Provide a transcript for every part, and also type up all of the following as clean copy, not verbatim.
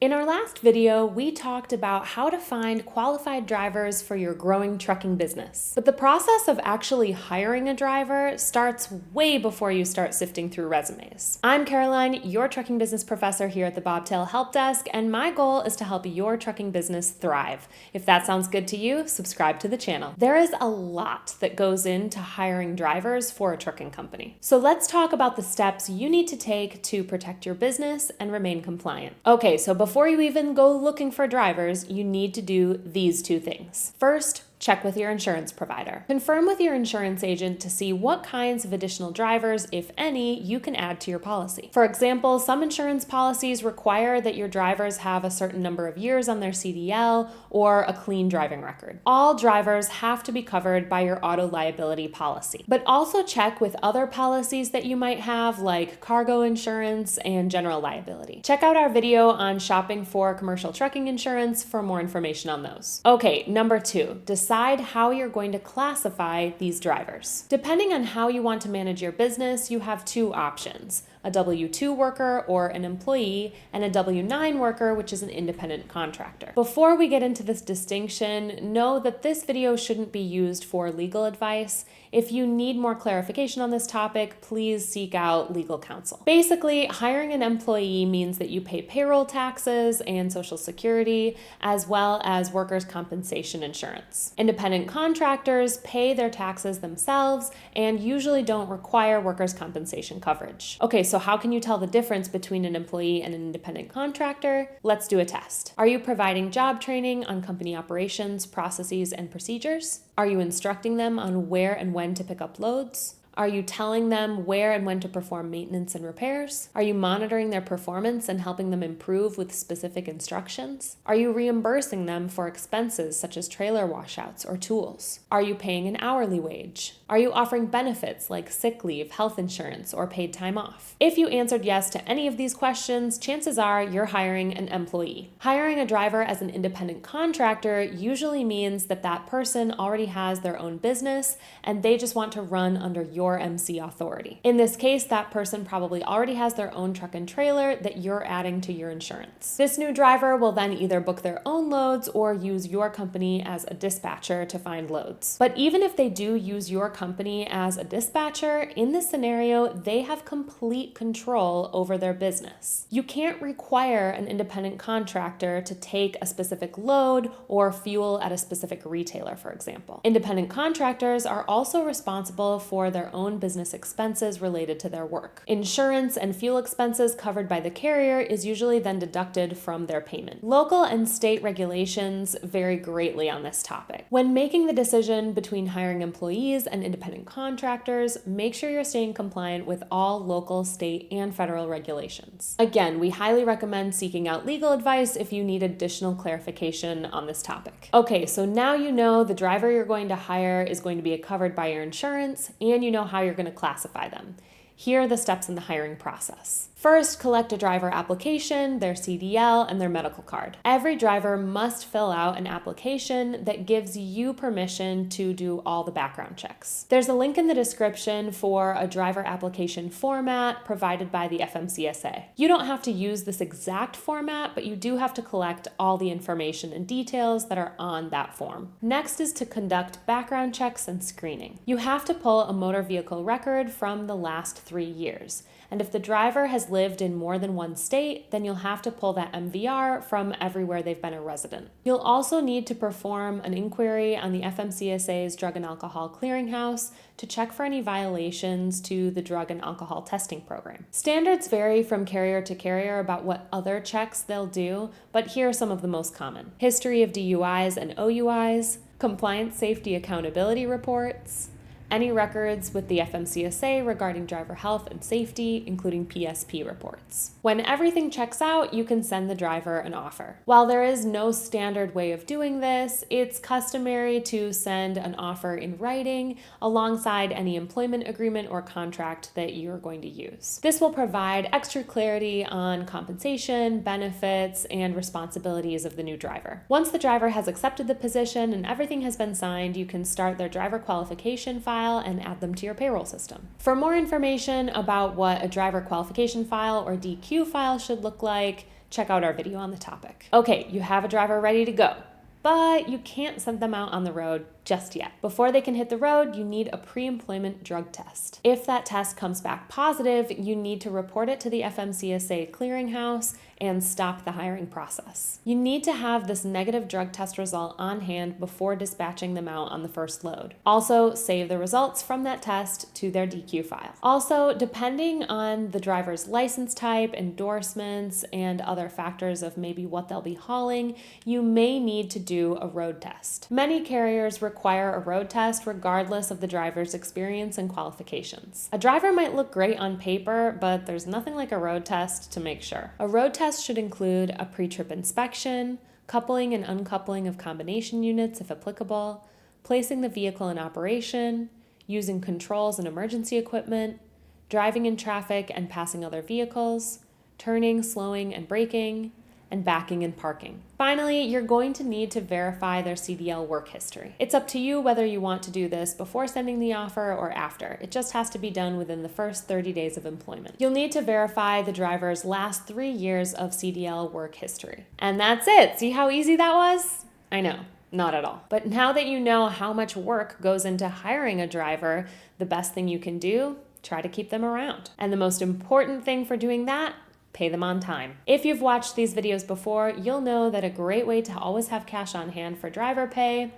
In our last video, we talked about how to find qualified drivers for your growing trucking business. But the process of actually hiring a driver starts way before you start sifting through resumes. I'm Caroline, your trucking business professor here at the Bobtail Help Desk, and my goal is to help your trucking business thrive. If that sounds good to you, subscribe to the channel. There is a lot that goes into hiring drivers for a trucking company. So let's talk about the steps you need to take to protect your business and remain compliant. Okay, so before you even go looking for drivers, you need to do these two things. First, check with your insurance provider. Confirm with your insurance agent to see what kinds of additional drivers, if any, you can add to your policy. For example, some insurance policies require that your drivers have a certain number of years on their CDL or a clean driving record. All drivers have to be covered by your auto liability policy. But also check with other policies that you might have, like cargo insurance and general liability. Check out our video on shopping for commercial trucking insurance for more information on those. Okay, number 2, decide how you're going to classify these drivers. Depending on how you want to manage your business, you have two options: a W-2 worker or an employee, and a W-9 worker, which is an independent contractor. Before we get into this distinction, know that this video shouldn't be used for legal advice. If you need more clarification on this topic, please seek out legal counsel. Basically, hiring an employee means that you pay payroll taxes and Social Security, as well as workers' compensation insurance. Independent contractors pay their taxes themselves and usually don't require workers' compensation coverage. Okay, so how can you tell the difference between an employee and an independent contractor? Let's do a test. Are you providing job training on company operations, processes, and procedures? Are you instructing them on where and when to pick up loads? Are you telling them where and when to perform maintenance and repairs? Are you monitoring their performance and helping them improve with specific instructions? Are you reimbursing them for expenses such as trailer washouts or tools? Are you paying an hourly wage? Are you offering benefits like sick leave, health insurance, or paid time off? If you answered yes to any of these questions, chances are you're hiring an employee. Hiring a driver as an independent contractor usually means that that person already has their own business and they just want to run under your MC authority. In this case, that person probably already has their own truck and trailer that you're adding to your insurance. This new driver will then either book their own loads or use your company as a dispatcher to find loads. But even if they do use your company as a dispatcher, in this scenario, they have complete control over their business. You can't require an independent contractor to take a specific load or fuel at a specific retailer, for example. Independent contractors are also responsible for their own business expenses related to their work. Insurance and fuel expenses covered by the carrier is usually then deducted from their payment. Local and state regulations vary greatly on this topic. When making the decision between hiring employees and independent contractors, make sure you're staying compliant with all local, state, and federal regulations. Again, we highly recommend seeking out legal advice if you need additional clarification on this topic. Okay, so now you know the driver you're going to hire is going to be covered by your insurance, and you know how you're going to classify them. Here are the steps in the hiring process. First, collect a driver application, their CDL, and their medical card. Every driver must fill out an application that gives you permission to do all the background checks. There's a link in the description for a driver application format provided by the FMCSA. You don't have to use this exact format, but you do have to collect all the information and details that are on that form. Next is to conduct background checks and screening. You have to pull a motor vehicle record from the last 3 years. And if the driver has lived in more than one state, then you'll have to pull that MVR from everywhere they've been a resident. You'll also need to perform an inquiry on the FMCSA's Drug and Alcohol Clearinghouse to check for any violations to the drug and alcohol testing program. Standards vary from carrier to carrier about what other checks they'll do, but here are some of the most common: history of DUIs and OUIs, compliance safety accountability reports, any records with the FMCSA regarding driver health and safety, including PSP reports. When everything checks out, you can send the driver an offer. While there is no standard way of doing this, it's customary to send an offer in writing alongside any employment agreement or contract that you're going to use. This will provide extra clarity on compensation, benefits, and responsibilities of the new driver. Once the driver has accepted the position and everything has been signed, you can start their driver qualification file and add them to your payroll system. For more information about what a driver qualification file or DQ file should look like, check out our video on the topic. Okay, you have a driver ready to go, but you can't send them out on the road just yet. Before they can hit the road, you need a pre-employment drug test. If that test comes back positive, you need to report it to the FMCSA clearinghouse and stop the hiring process. You need to have this negative drug test result on hand before dispatching them out on the first load. Also, save the results from that test to their DQ file. Also, depending on the driver's license type, endorsements, and other factors of maybe what they'll be hauling, you may need to do a road test. Many carriers require a road test regardless of the driver's experience and qualifications. A driver might look great on paper, but there's nothing like a road test to make sure. A road test should include a pre-trip inspection, coupling and uncoupling of combination units if applicable, placing the vehicle in operation, using controls and emergency equipment, driving in traffic and passing other vehicles, turning, slowing, and braking, and backing and parking. Finally, you're going to need to verify their CDL work history. It's up to you whether you want to do this before sending the offer or after. It just has to be done within the first 30 days of employment. You'll need to verify the driver's last 3 years of CDL work history. And that's it. See how easy that was? I know. Not at all. But now that you know how much work goes into hiring a driver, the best thing you can do, try to keep them around. And the most important thing for doing that, pay them on time. If you've watched these videos before, you'll know that a great way to always have cash on hand for driver pay,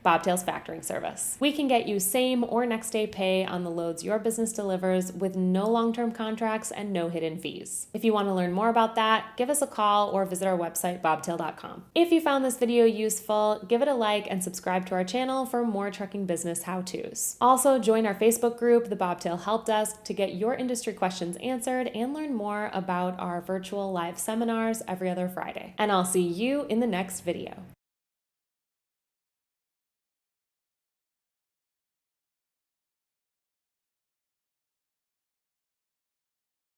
Bobtail's factoring service. We can get you same or next day pay on the loads your business delivers with no long-term contracts and no hidden fees. If you want to learn more about that, give us a call or visit our website, bobtail.com. If you found this video useful, give it a like and subscribe to our channel for more trucking business how-tos. Also, join our Facebook group, the Bobtail Help Desk, to get your industry questions answered and learn more about our virtual live seminars every other Friday. And I'll see you in the next video.